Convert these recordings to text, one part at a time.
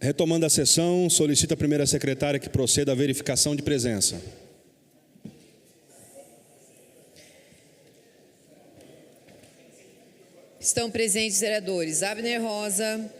Retomando a sessão, solicito a primeira secretária que proceda à verificação de presença. Estão presentes vereadores Abner Rosa,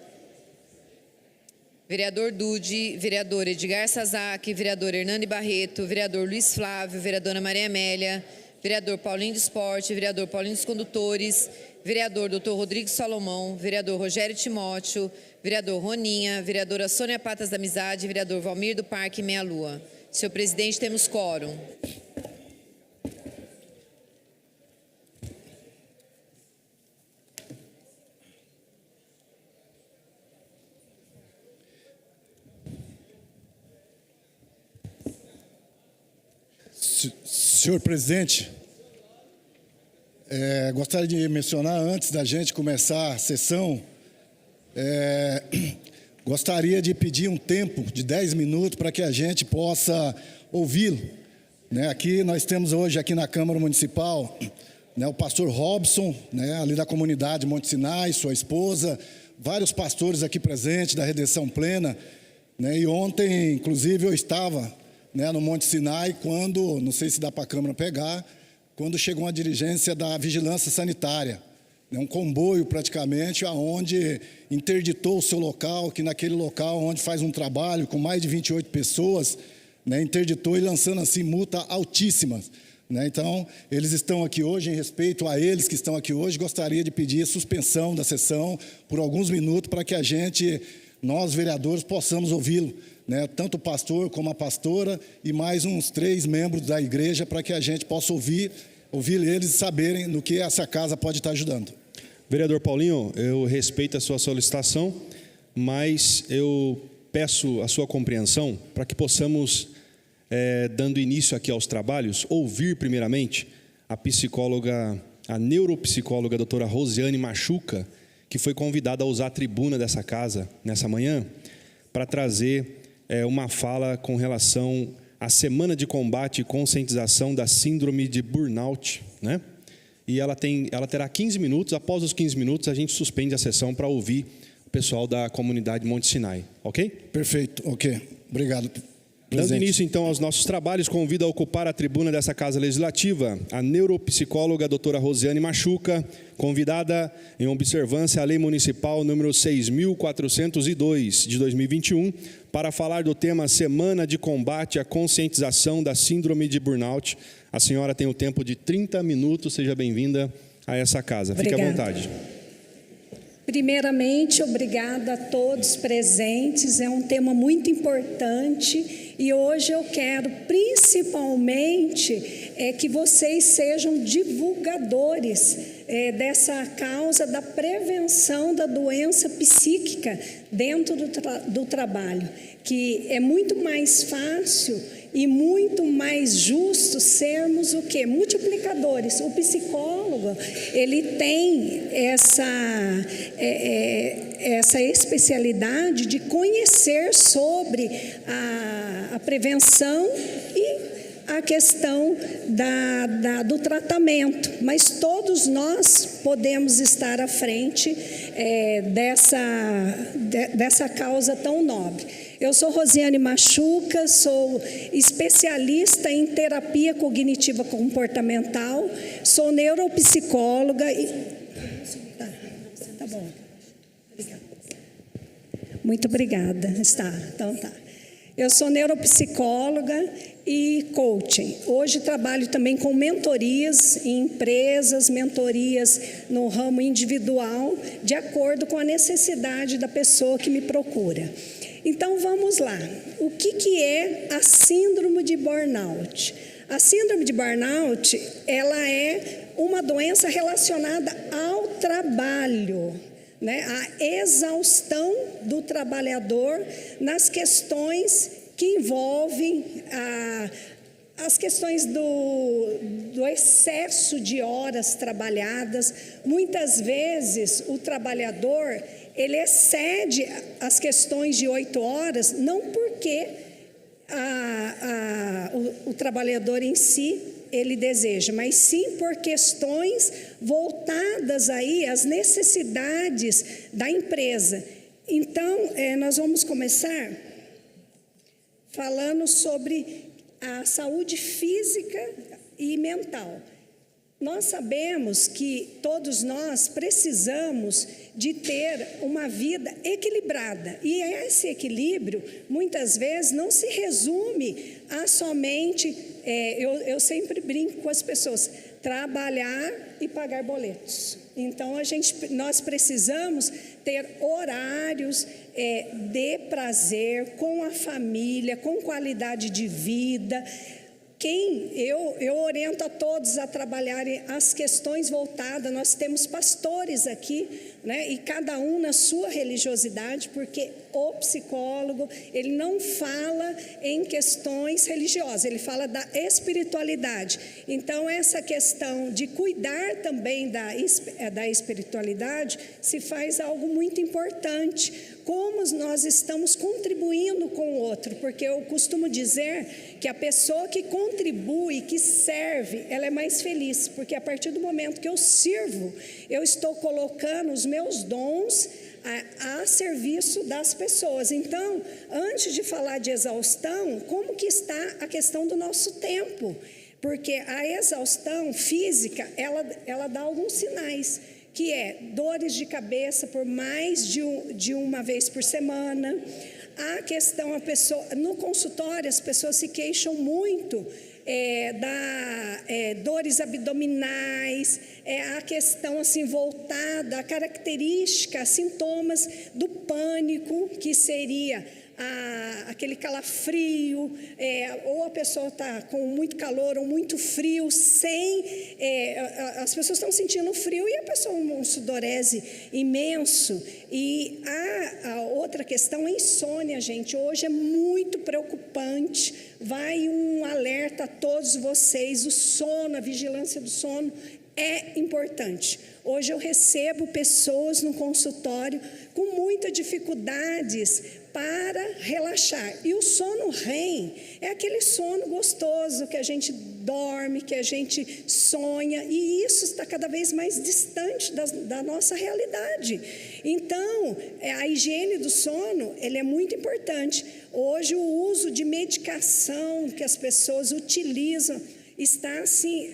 vereador Dude, vereador Edgar Sazak, vereador Hernani Barreto, vereador Luiz Flávio, vereadora Maria Amélia, vereador Paulinho do Esporte, vereador Paulinho dos Condutores, vereador Dr. Rodrigo Salomão, vereador Rogério Timóteo, vereador Roninha, vereadora Sônia Patas da Amizade, vereador Valmir do Parque Meia Lua. Senhor presidente, temos quórum. Senhor presidente, gostaria de mencionar, antes da gente começar a sessão, gostaria de pedir um tempo de 10 minutos para que a gente possa ouvi-lo. Aqui nós temos hoje, aqui na Câmara Municipal, o pastor Robson, ali da comunidade Monte Sinai, sua esposa, vários pastores aqui presentes da Redenção Plena, e ontem, inclusive, eu estava no Monte Sinai, quando, não sei se dá para a Câmara pegar, quando chegou uma dirigência da Vigilância Sanitária, um comboio praticamente, onde interditou o seu local, que naquele local onde faz um trabalho com mais de 28 pessoas, interditou e lançando assim multa altíssimas. Então, eles estão aqui hoje, em respeito a eles que estão aqui hoje, gostaria de pedir a suspensão da sessão por alguns minutos para que nós vereadores, possamos ouvi-lo. Tanto o pastor como a pastora e mais uns 3 membros da igreja para que a gente possa ouvir eles e saberem no que essa casa pode estar ajudando. Vereador Paulinho, eu respeito a sua solicitação, mas eu peço a sua compreensão para que possamos, dando início aqui aos trabalhos, ouvir primeiramente a psicóloga, a neuropsicóloga doutora Rosiane Machuca, que foi convidada a usar a tribuna dessa casa nessa manhã, para trazer uma fala com relação à Semana de Combate e Conscientização da Síndrome de Burnout, E ela terá 15 minutos, após os 15 minutos a gente suspende a sessão para ouvir o pessoal da comunidade Monte Sinai, ok? Perfeito, ok. Obrigado, presidente. Dando início então aos nossos trabalhos, convido a ocupar a tribuna dessa Casa Legislativa a neuropsicóloga doutora Rosiane Machuca, convidada em observância à Lei Municipal número 6.402 de 2021, para falar do tema Semana de Combate à Conscientização da Síndrome de Burnout. A senhora tem o tempo de 30 minutos, seja bem-vinda a essa casa. Fique à vontade. Primeiramente, obrigada a todos presentes, é um tema muito importante e hoje eu quero principalmente que vocês sejam divulgadores dessa causa da prevenção da doença psíquica dentro do trabalho, que é muito mais fácil e muito mais justo sermos o quê? Multiplicadores. O psicólogo, ele tem essa especialidade de conhecer sobre a prevenção e a questão do tratamento, mas todos nós podemos estar à frente dessa causa tão nobre. Eu sou Rosiane Machuca, sou especialista em terapia cognitiva comportamental, sou neuropsicóloga e... Tá bom. Muito obrigada. Então tá. Eu sou neuropsicóloga e coaching. Hoje trabalho também com mentorias em empresas, mentorias no ramo individual, de acordo com a necessidade da pessoa que me procura. Então, vamos lá. O que é a síndrome de burnout? A síndrome de burnout, ela é uma doença relacionada ao trabalho, a exaustão do trabalhador nas questões que envolvem as questões do excesso de horas trabalhadas. Muitas vezes o trabalhador ele excede as questões de 8 horas, não porque o trabalhador em si ele deseja, mas sim por questões voltadas aí às necessidades da empresa. Então, nós vamos começar falando sobre a saúde física e mental. Nós sabemos que todos nós precisamos de ter uma vida equilibrada. E esse equilíbrio, muitas vezes, não se resume a somente, eu sempre brinco com as pessoas, trabalhar e pagar boletos. Então, nós precisamos ter horários de prazer com a família, com qualidade de vida. Eu oriento a todos a trabalharem as questões voltadas. Nós temos pastores aqui, né, e cada um na sua religiosidade, porque o psicólogo, ele não fala em questões religiosas, ele fala da espiritualidade. Então, essa questão de cuidar também da espiritualidade se faz algo muito importante. Como nós estamos contribuindo com o outro, porque eu costumo dizer que a pessoa que contribui, que serve, ela é mais feliz, porque a partir do momento que eu sirvo, eu estou colocando os meus dons a serviço das pessoas. Então, antes de falar de exaustão, como que está a questão do nosso tempo? Porque a exaustão física, ela dá alguns sinais, que é dores de cabeça por mais de uma vez por semana. A questão, no consultório, as pessoas se queixam muito dores abdominais, a questão assim voltada, a característica, sintomas do pânico, que seria aquele calafrio, ou a pessoa está com muito calor ou muito frio, as pessoas estão sentindo frio e a pessoa um sudorese imenso. E a outra questão é insônia, gente. Hoje é muito preocupante. Vai um alerta a todos vocês: o sono, a vigilância do sono é importante. Hoje eu recebo pessoas no consultório com muitas dificuldades para relaxar. E o sono REM é aquele sono gostoso que a gente dorme, que a gente sonha, e isso está cada vez mais distante da nossa realidade. Então, a higiene do sono, ele é muito importante. Hoje, o uso de medicação que as pessoas utilizam está assim,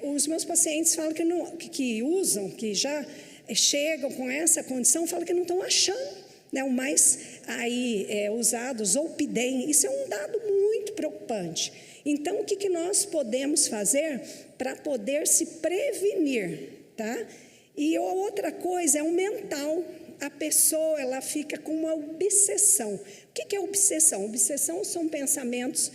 os meus pacientes falam que usam, que já chegam com essa condição, falam que não estão achando, né, o mais aí usado, Zolpidem. Isso é um dado muito preocupante. Então, o que nós podemos fazer para poder se prevenir, tá? E a outra coisa é o mental. A pessoa, ela fica com uma obsessão. O que é obsessão? Obsessão são pensamentos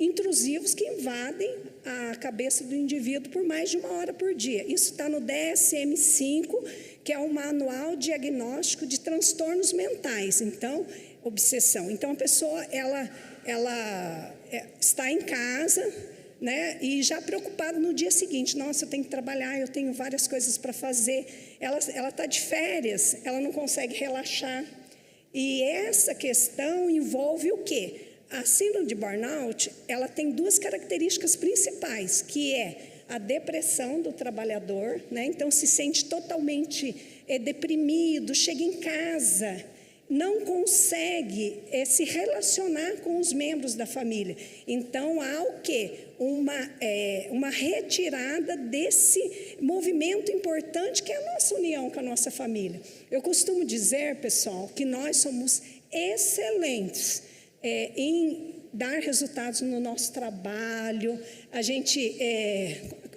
intrusivos que invadem a cabeça do indivíduo por mais de 1 hora por dia. Isso está no DSM-5, que é o Manual Diagnóstico de Transtornos Mentais. Então, obsessão. Então, a pessoa, ela está em casa, né, e já preocupada no dia seguinte. Nossa, eu tenho que trabalhar, eu tenho várias coisas para fazer. Ela está de férias, ela não consegue relaxar. E essa questão envolve o quê? A síndrome de burnout, ela tem 2 características principais, que é a depressão do trabalhador, né? Então se sente totalmente deprimido, chega em casa, não consegue se relacionar com os membros da família. Então há o quê? Uma retirada desse movimento importante que é a nossa união com a nossa família. Eu costumo dizer, pessoal, que nós somos excelentes em dar resultados no nosso trabalho. A gente,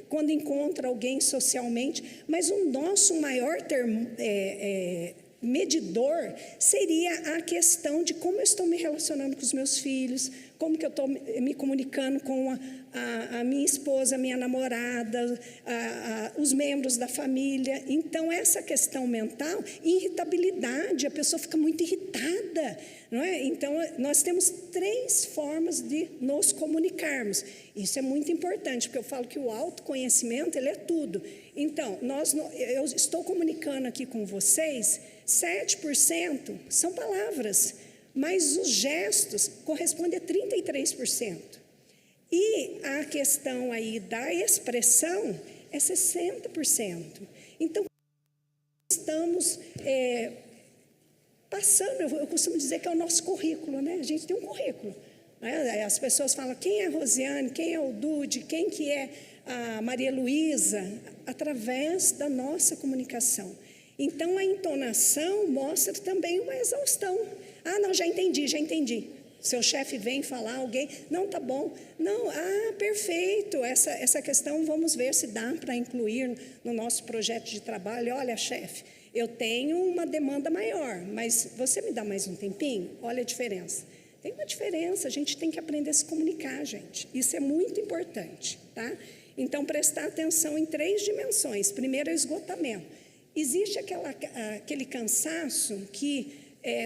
quando encontra alguém socialmente, mas o nosso maior medidor seria a questão de como eu estou me relacionando com os meus filhos, como que eu estou me comunicando com a minha esposa, a minha namorada, os membros da família. Então, essa questão mental, irritabilidade, a pessoa fica muito irritada, não é? Então, nós temos 3 formas de nos comunicarmos. Isso é muito importante, porque eu falo que o autoconhecimento, ele é tudo. Então, eu estou comunicando aqui com vocês, 7% são palavras, mas os gestos correspondem a 33%. E a questão aí da expressão é 60%. Então, estamos passando, eu costumo dizer que é o nosso currículo, né? A gente tem um currículo. Né? As pessoas falam, quem é a Rosiane, quem é o Dude, quem que é a Maria Luísa, através da nossa comunicação. Então, a entonação mostra também uma exaustão. Ah, não, já entendi. Seu chefe vem falar, alguém, não, tá bom. Não, perfeito, essa questão vamos ver se dá para incluir no nosso projeto de trabalho. Olha, chefe, eu tenho uma demanda maior, mas você me dá mais um tempinho? Olha a diferença. Tem uma diferença, a gente tem que aprender a se comunicar, gente. Isso é muito importante, tá? Então, prestar atenção em 3 dimensões. Primeiro, é o esgotamento. Existe aquele cansaço que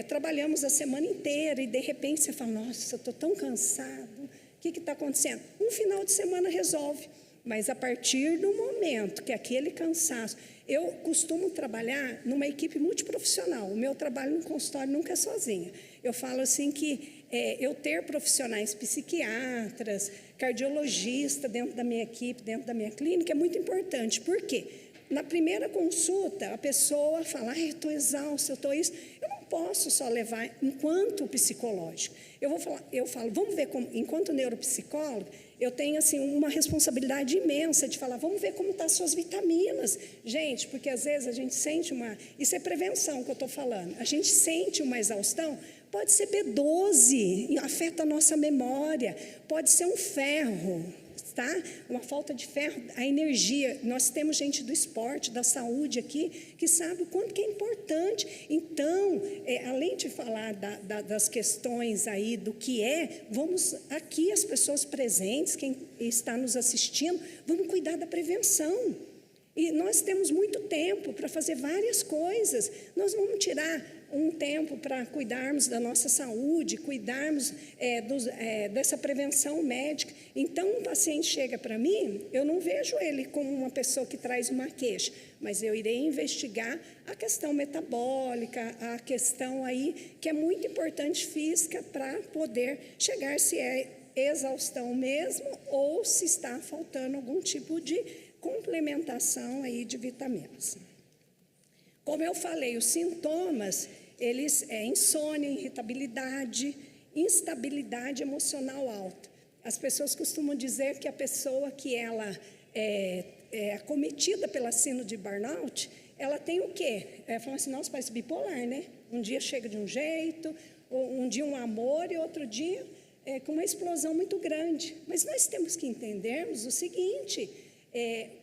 trabalhamos a semana inteira e, de repente, você fala, nossa, eu estou tão cansado, o que está acontecendo? Um final de semana resolve, mas a partir do momento que aquele cansaço... Eu costumo trabalhar numa equipe multiprofissional, o meu trabalho no consultório nunca é sozinha. Eu falo assim que eu ter profissionais psiquiatras, cardiologistas dentro da minha equipe, dentro da minha clínica, é muito importante. Por quê? Na primeira consulta, a pessoa fala, eu estou exausta, eu estou isso. Eu não posso só levar enquanto psicológico. Eu falo, vamos ver como, enquanto neuropsicólogo, eu tenho assim uma responsabilidade imensa de falar, vamos ver como estão as suas vitaminas. Gente, porque às vezes a gente sente isso é prevenção que eu estou falando, a gente sente uma exaustão, pode ser B12, afeta a nossa memória, pode ser um ferro, tá? Uma falta de ferro, a energia. Nós temos gente do esporte, da saúde aqui, que sabe o quanto que é importante. Então, além de falar das questões aí do que vamos aqui, as pessoas presentes, quem está nos assistindo, vamos cuidar da prevenção. E nós temos muito tempo para fazer várias coisas. Nós vamos tirar um tempo para cuidarmos da nossa saúde, cuidarmos dessa prevenção médica. Então, um paciente chega para mim, eu não vejo ele como uma pessoa que traz uma queixa, mas eu irei investigar a questão metabólica, a questão aí que é muito importante física para poder chegar se é exaustão mesmo ou se está faltando algum tipo de complementação aí de vitaminas. Como eu falei, os sintomas, eles insônia, irritabilidade, instabilidade emocional alta. As pessoas costumam dizer que a pessoa que ela é acometida pela síndrome de burnout, ela tem o quê? Falam assim, nossa, parece bipolar, né? Um dia chega de um jeito, um dia um amor e outro dia com uma explosão muito grande. Mas nós temos que entendermos o seguinte,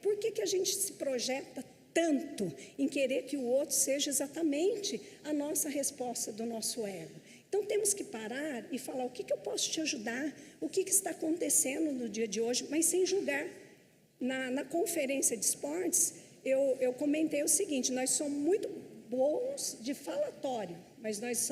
por que a gente se projeta tanto em querer que o outro seja exatamente a nossa resposta do nosso ego? Então, temos que parar e falar o que eu posso te ajudar, o que está acontecendo no dia de hoje, mas sem julgar. Na conferência de esportes, eu comentei o seguinte, nós somos muito bons de falatório, mas nós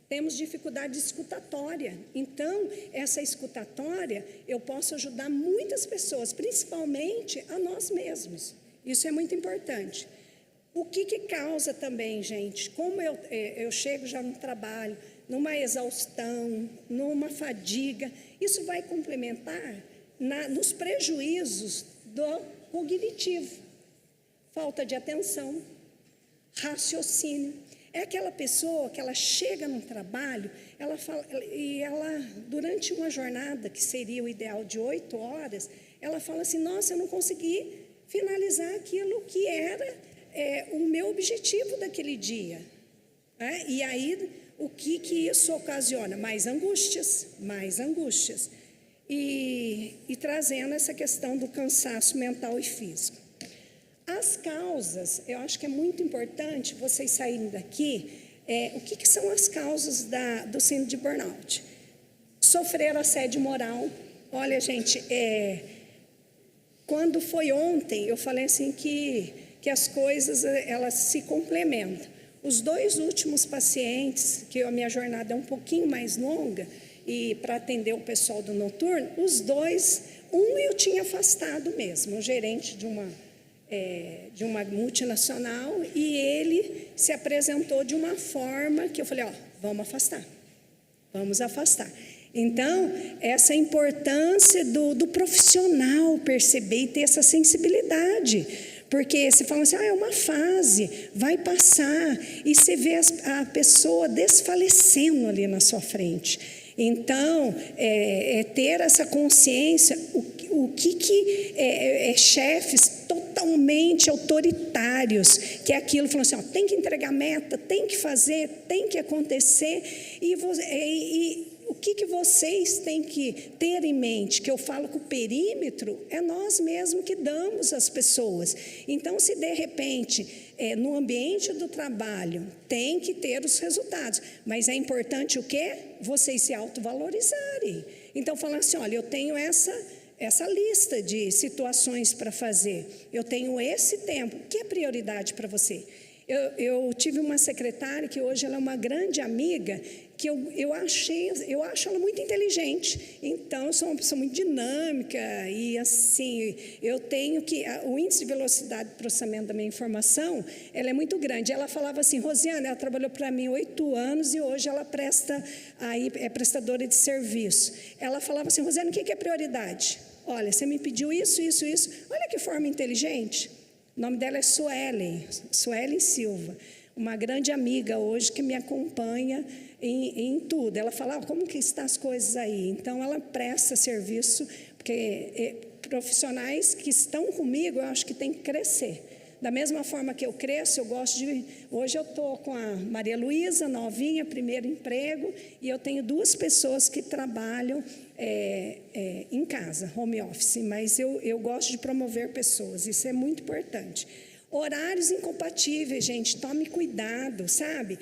temos dificuldade de escutatória. Então, essa escutatória, eu posso ajudar muitas pessoas, principalmente a nós mesmos. Isso é muito importante. O que causa também, gente? Como eu chego já no trabalho, numa exaustão, numa fadiga, isso vai complementar nos prejuízos do cognitivo. Falta de atenção, raciocínio. É aquela pessoa que ela chega no trabalho, ela fala, e ela, durante uma jornada, que seria o ideal de 8 horas, ela fala assim, nossa, eu não consegui finalizar aquilo que era o meu objetivo daquele dia. E aí, o que isso ocasiona? Mais angústias. E trazendo essa questão do cansaço mental e físico. As causas, eu acho que é muito importante vocês saírem daqui, o que são as causas do síndrome de burnout? Sofrer assédio moral. Olha, gente, quando foi ontem, eu falei assim que as coisas, elas se complementam. Os 2 últimos pacientes, que a minha jornada é um pouquinho mais longa, e para atender o pessoal do noturno, os 2, eu tinha afastado mesmo, o gerente de uma multinacional, e ele se apresentou de uma forma que eu falei, vamos afastar. Então, essa importância do profissional perceber e ter essa sensibilidade, Porque você fala assim, é uma fase, vai passar, e você vê a pessoa desfalecendo ali na sua frente. Então, ter essa consciência, o que chefes totalmente autoritários, que é aquilo, falando assim, tem que entregar meta, tem que fazer, tem que acontecer, e o que vocês têm que ter em mente? Que eu falo que o perímetro é nós mesmos que damos às pessoas. Então, se de repente, no ambiente do trabalho, tem que ter os resultados. Mas é importante o quê? Vocês se autovalorizarem. Então, falando assim, olha, eu tenho essa lista de situações para fazer. Eu tenho esse tempo. O que é prioridade para você? Eu tive uma secretária que hoje ela é uma grande amiga, que eu acho ela muito inteligente. Então, eu sou uma pessoa muito dinâmica e, assim, eu tenho que... O índice de velocidade de processamento da minha informação, ela é muito grande. Ela falava assim, Rosiana, ela trabalhou para mim 8 anos e hoje ela é prestadora de serviço. Ela falava assim, Rosiana, o que é prioridade? Olha, você me pediu isso, isso, isso. Olha que forma inteligente. O nome dela é Suelen Silva, uma grande amiga hoje que me acompanha em tudo. Ela fala, como que estão as coisas aí? Então, ela presta serviço, porque profissionais que estão comigo, eu acho que tem que crescer. Da mesma forma que eu cresço, eu gosto de... Hoje eu estou com a Maria Luísa, novinha, primeiro emprego, e eu tenho 2 pessoas que trabalham em casa, home office, mas eu gosto de promover pessoas, isso é muito importante. Horários incompatíveis, gente, tome cuidado, sabe?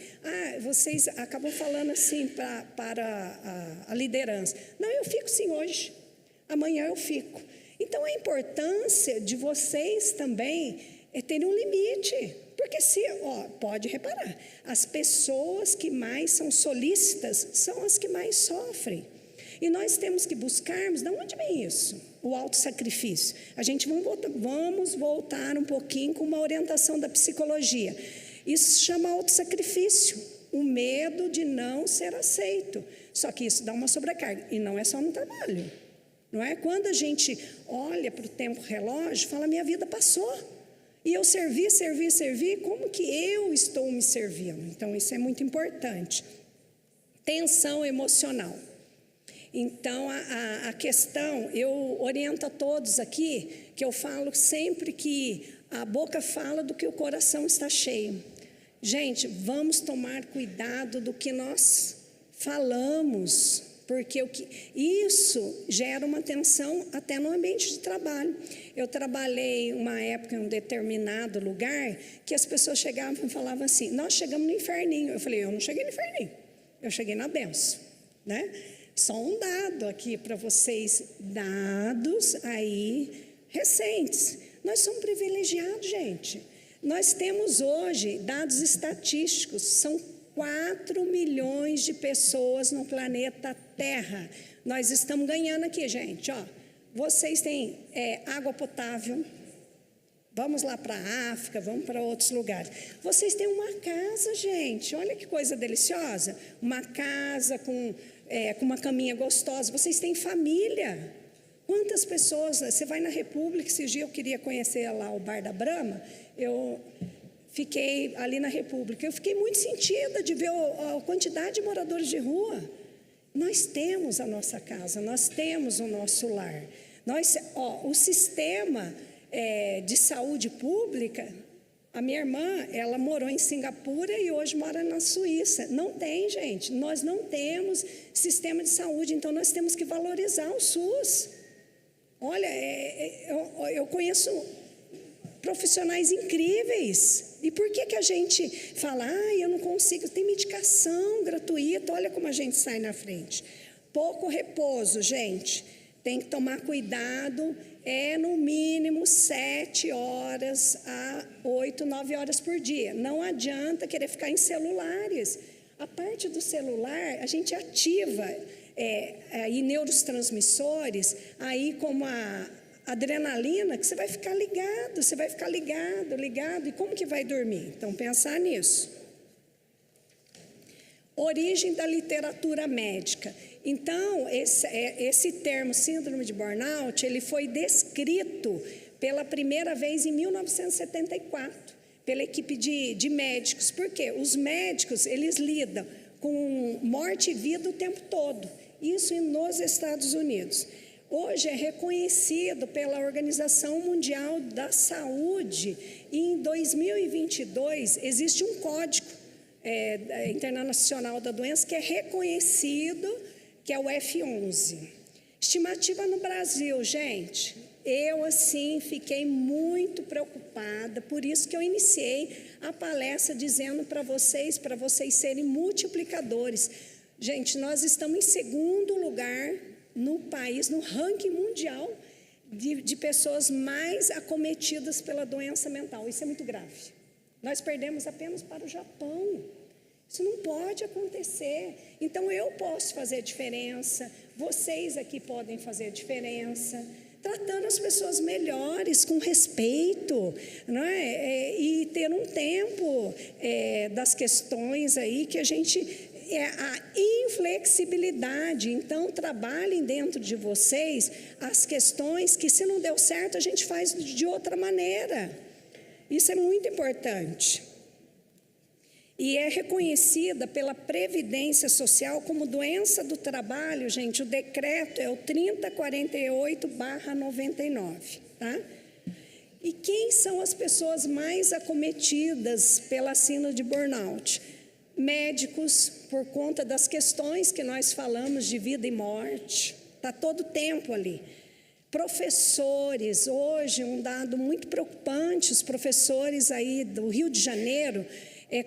Vocês acabam falando assim para a liderança. Não, eu fico sim hoje, amanhã eu fico. Então, a importância de vocês também terem um limite, porque pode reparar, as pessoas que mais são solícitas são as que mais sofrem. E nós temos que buscarmos, de onde vem isso? O autossacrifício. A gente vamos voltar um pouquinho com uma orientação da psicologia. Isso se chama autossacrifício, o medo de não ser aceito. Só que isso dá uma sobrecarga, e não é só no trabalho. Não é? Quando a gente olha para o tempo relógio, fala, minha vida passou. E eu servi, como que eu estou me servindo? Então, isso é muito importante. Tensão emocional. Então, a questão, eu oriento a todos aqui, que eu falo sempre que a boca fala do que o coração está cheio. Gente, vamos tomar cuidado do que nós falamos, porque isso gera uma tensão até no ambiente de trabalho. Eu trabalhei uma época em um determinado lugar que as pessoas chegavam e falavam assim, nós chegamos no inferninho. Eu falei, eu não cheguei no inferninho, eu cheguei na benção, né? Só um dado aqui para vocês, dados aí recentes. Nós somos privilegiados, gente. Nós temos hoje dados estatísticos, são 4 milhões de pessoas no planeta Terra. Nós estamos ganhando aqui, gente. Vocês têm água potável. Vamos lá para a África, vamos para outros lugares. Vocês têm uma casa, gente. Olha que coisa deliciosa. Uma casa com uma caminha gostosa. Vocês têm família. Quantas pessoas... Você vai na República, esse dia eu queria conhecer lá o Bar da Brahma. Eu fiquei ali na República. Eu fiquei muito sentida de ver a quantidade de moradores de rua. Nós temos a nossa casa, nós temos o nosso lar. O sistema de saúde pública, a minha irmã, ela morou em Singapura e hoje mora na Suíça. Não tem, gente, nós não temos sistema de saúde, então nós temos que valorizar o SUS. Olha, eu conheço profissionais incríveis. E por que a gente fala, eu não consigo, tem medicação gratuita, olha como a gente sai na frente. Pouco repouso, gente, tem que tomar cuidado, no mínimo 7 horas a 8, 9 horas por dia. Não adianta querer ficar em celulares. A parte do celular, a gente ativa neurotransmissores, aí como a adrenalina, que você vai ficar ligado, ligado. E como que vai dormir? Então, pensar nisso. Origem da literatura médica. Então, esse termo síndrome de burnout, ele foi descrito pela primeira vez em 1974, pela equipe de médicos. Por quê? Os médicos, eles lidam com morte e vida o tempo todo, isso nos Estados Unidos. Hoje é reconhecido pela Organização Mundial da Saúde, e em 2022 existe um código internacional da doença que é reconhecido, que é o F11. Estimativa no Brasil, gente, eu assim fiquei muito preocupada, por isso que eu iniciei a palestra dizendo para vocês serem multiplicadores. Gente, nós estamos em segundo lugar no país, no ranking mundial de pessoas mais acometidas pela doença mental. Isso é muito grave. Nós perdemos apenas para o Japão. Isso não pode acontecer. Então, eu posso fazer diferença, vocês aqui podem fazer diferença, tratando as pessoas melhores, com respeito, não é? E ter um tempo das questões aí que a gente... a inflexibilidade. Então, trabalhem dentro de vocês as questões que, se não deu certo, a gente faz de outra maneira. Isso é muito importante. E é reconhecida pela Previdência Social como doença do trabalho, gente. O decreto é o 3048/99, tá? E quem são as pessoas mais acometidas pela síndrome de burnout? Médicos, por conta das questões que nós falamos de vida e morte, está todo o tempo ali. Professores, hoje um dado muito preocupante, os professores aí do Rio de Janeiro,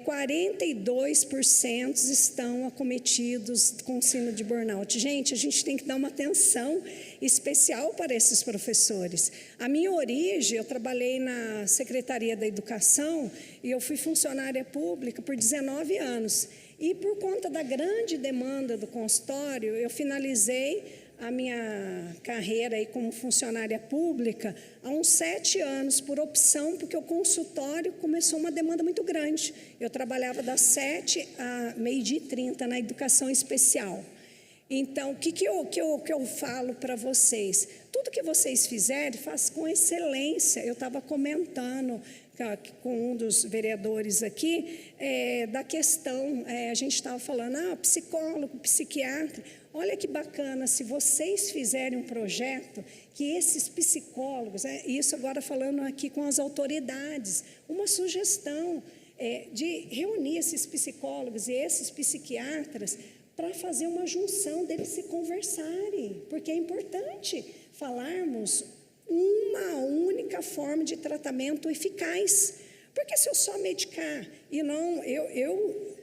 42% estão acometidos com síndrome de burnout. Gente, a gente tem que dar uma atenção especial para esses professores. A minha origem, eu trabalhei na Secretaria da Educação e eu fui funcionária pública por 19 anos. E por conta da grande demanda do consultório, eu finalizei a minha carreira aí como funcionária pública há uns 7 anos, por opção, porque o consultório começou uma demanda muito grande. Eu trabalhava das 7 a 12h30 na educação especial. Então, o que eu falo para vocês? Tudo que vocês fizerem, façam com excelência. Eu estava comentando com um dos vereadores aqui, da questão, a gente estava falando, psicólogo, psiquiatra. Olha que bacana, se vocês fizerem um projeto, que esses psicólogos, isso agora falando aqui com as autoridades, uma sugestão de reunir esses psicólogos e esses psiquiatras para fazer uma junção deles se conversarem, porque é importante falarmos uma única forma de tratamento eficaz. Porque se eu só medicar e não,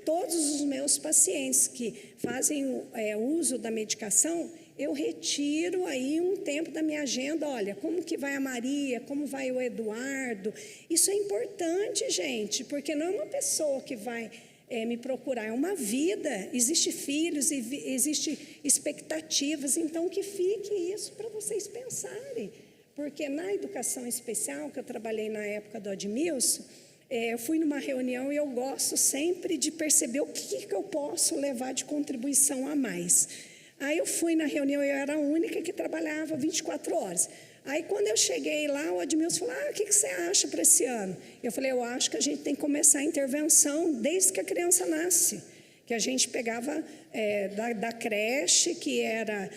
todos os meus pacientes que fazem uso da medicação, eu retiro aí um tempo da minha agenda. Olha, como que vai a Maria, como vai o Eduardo? Isso é importante, gente, porque não é uma pessoa que vai me procurar, é uma vida. Existem filhos, existem expectativas, então que fique isso para vocês pensarem. Porque na educação especial, que eu trabalhei na época do Admilson, eu fui numa reunião e eu gosto sempre de perceber o que eu posso levar de contribuição a mais. Aí eu fui na reunião, eu era a única que trabalhava 24 horas. Aí quando eu cheguei lá, o Admilson falou, o que você acha para esse ano? Eu falei, eu acho que a gente tem que começar a intervenção desde que a criança nasce. Que a gente pegava da creche, que era...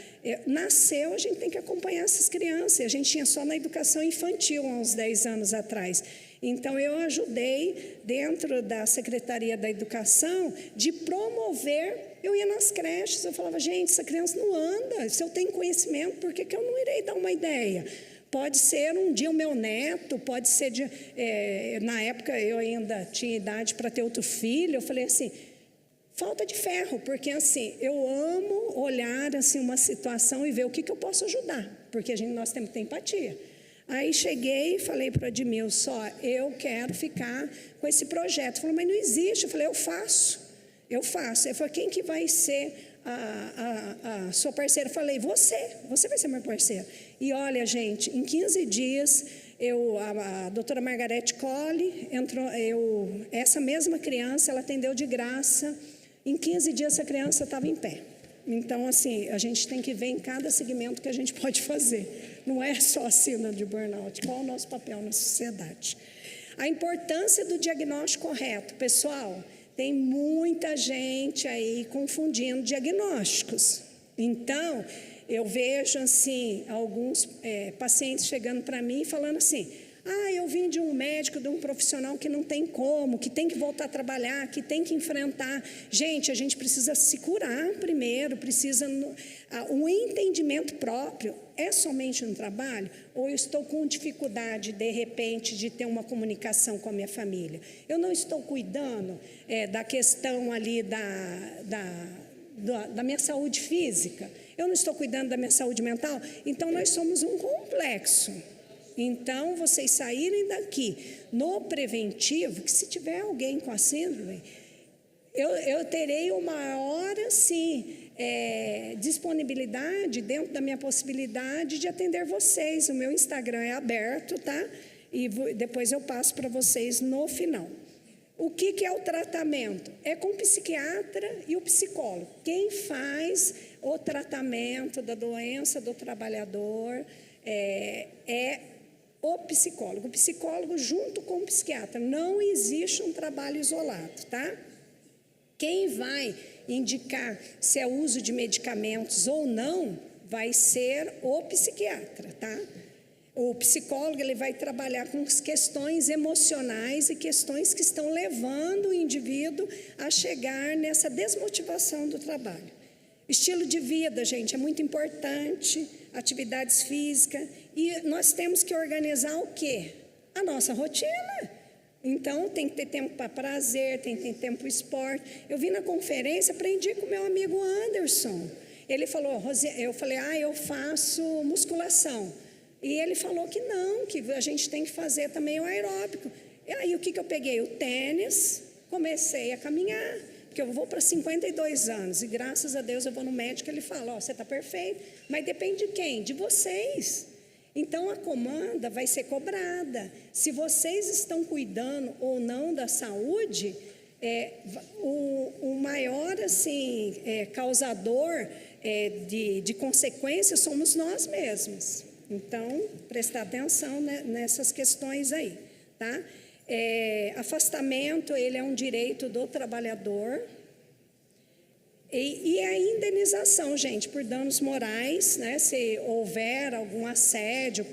nasceu, a gente tem que acompanhar essas crianças. A gente tinha só na educação infantil, há uns 10 anos atrás. Então, eu ajudei, dentro da Secretaria da Educação, de promover. Eu ia nas creches, eu falava, gente, essa criança não anda. Se eu tenho conhecimento, por que eu não irei dar uma ideia? Pode ser um dia o meu neto, pode ser... na época, eu ainda tinha idade para ter outro filho. Eu falei assim... Falta de ferro, porque assim, eu amo olhar assim, uma situação e ver o que eu posso ajudar, porque nós temos que ter empatia. Aí cheguei e falei para o Admilson, eu quero ficar com esse projeto. Ele falou, mas não existe. Eu falei, eu faço. Ele falou, quem que vai ser a sua parceira? Eu falei, você vai ser meu parceiro. E olha, gente, em 15 dias, a doutora Margarete Colli entrou, essa mesma criança, ela atendeu de graça. Em 15 dias, essa criança estava em pé. Então, assim, a gente tem que ver em cada segmento que a gente pode fazer. Não é só a síndrome de burnout. Qual é o nosso papel na sociedade? A importância do diagnóstico correto. Pessoal, tem muita gente aí confundindo diagnósticos. Então, eu vejo, assim, alguns pacientes chegando para mim e falando assim: eu vim de um médico, de um profissional que não tem como, que tem que voltar a trabalhar, que tem que enfrentar. Gente, a gente precisa se curar primeiro, precisa... O entendimento próprio é somente no trabalho? Ou eu estou com dificuldade, de repente, de ter uma comunicação com a minha família? Eu não estou cuidando da questão ali da minha saúde física? Eu não estou cuidando da minha saúde mental? Então, nós somos um complexo. Então, vocês saírem daqui no preventivo, que se tiver alguém com a síndrome, eu terei uma maior, assim, disponibilidade dentro da minha possibilidade de atender vocês. O meu Instagram é aberto, tá? E depois eu passo para vocês no final. O que é o tratamento? É com o psiquiatra e o psicólogo. Quem faz o tratamento da doença do trabalhador é o psicólogo. O psicólogo junto com o psiquiatra. Não existe um trabalho isolado, tá? Quem vai indicar se é uso de medicamentos ou não vai ser o psiquiatra, tá? O psicólogo, ele vai trabalhar com questões emocionais e questões que estão levando o indivíduo a chegar nessa desmotivação do trabalho. Estilo de vida, gente, é muito importante, atividades físicas, e nós temos que organizar o quê? A nossa rotina. Então, tem que ter tempo para prazer, tem que ter tempo para esporte. Eu vim na conferência, aprendi com o meu amigo Anderson. Ele falou, eu falei, eu faço musculação. E ele falou que não, que a gente tem que fazer também o aeróbico. E aí, o que eu peguei? O tênis, comecei a caminhar, porque eu vou para 52 anos, e graças a Deus eu vou no médico, ele fala, você está perfeito, mas depende de quem? De vocês. Então, a comanda vai ser cobrada. Se vocês estão cuidando ou não da saúde, o maior, assim, causador de consequências somos nós mesmos. Então, prestar atenção nessas questões aí, tá? Afastamento, ele é um direito do trabalhador. E a indenização, gente, por danos morais, né? Se houver algum assédio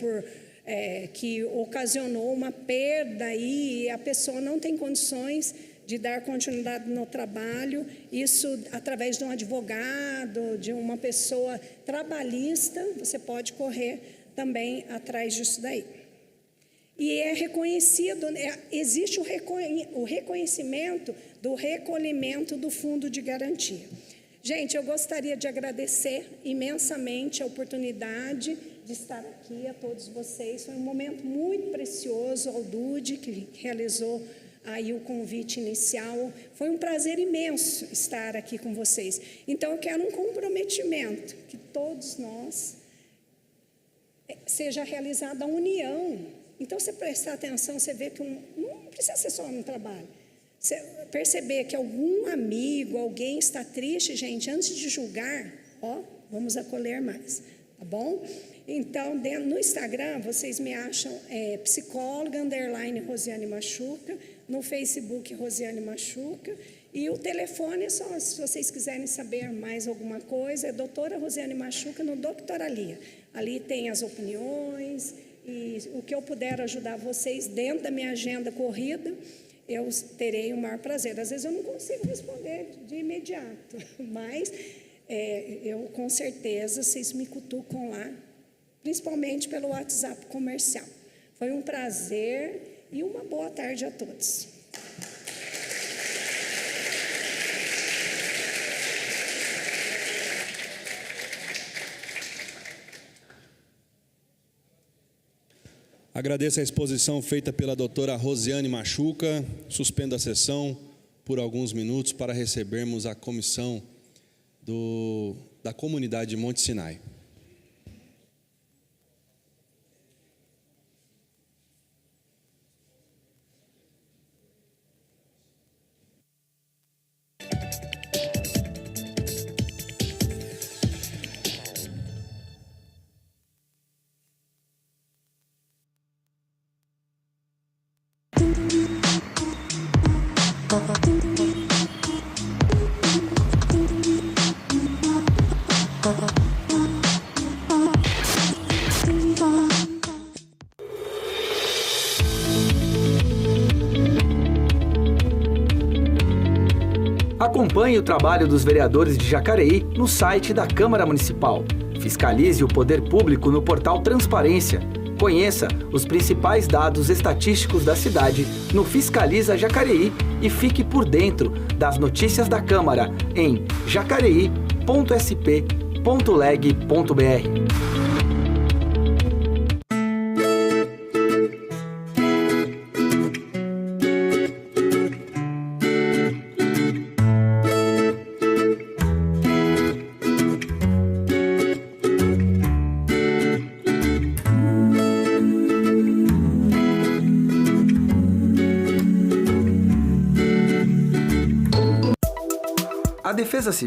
que ocasionou uma perda e a pessoa não tem condições de dar continuidade no trabalho, isso através de um advogado, de uma pessoa trabalhista, você pode correr também atrás disso daí. E é reconhecido, existe o reconhecimento do recolhimento do fundo de garantia. Gente, eu gostaria de agradecer imensamente a oportunidade de estar aqui a todos vocês. Foi um momento muito precioso ao Dude, que realizou aí o convite inicial. Foi um prazer imenso estar aqui com vocês. Então, eu quero um comprometimento, que todos nós seja realizada a união. Então, você prestar atenção, você vê que não precisa ser só no trabalho. Você perceber que algum amigo, alguém está triste, gente, antes de julgar, vamos acolher mais, tá bom? Então, no Instagram, vocês me acham psicóloga, _Rosiane Machuca, no Facebook, Rosiane Machuca, e o telefone é só, se vocês quiserem saber mais alguma coisa, é doutora Rosiane Machuca no Doutora Lia. Ali tem as opiniões, e o que eu puder ajudar vocês dentro da minha agenda corrida, eu terei o maior prazer. Às vezes eu não consigo responder de imediato, mas eu com certeza vocês me cutucam lá, principalmente pelo WhatsApp comercial. Foi um prazer e uma boa tarde a todos. Agradeço a exposição feita pela doutora Rosiane Machuca. Suspendo a sessão por alguns minutos para recebermos a comissão da comunidade de Monte Sinai. Acompanhe o trabalho dos vereadores de Jacareí no site da Câmara Municipal. Fiscalize o poder público no portal Transparência. Conheça os principais dados estatísticos da cidade no Fiscaliza Jacareí e fique por dentro das notícias da Câmara em jacareí.sp.leg.br. A Defesa Civil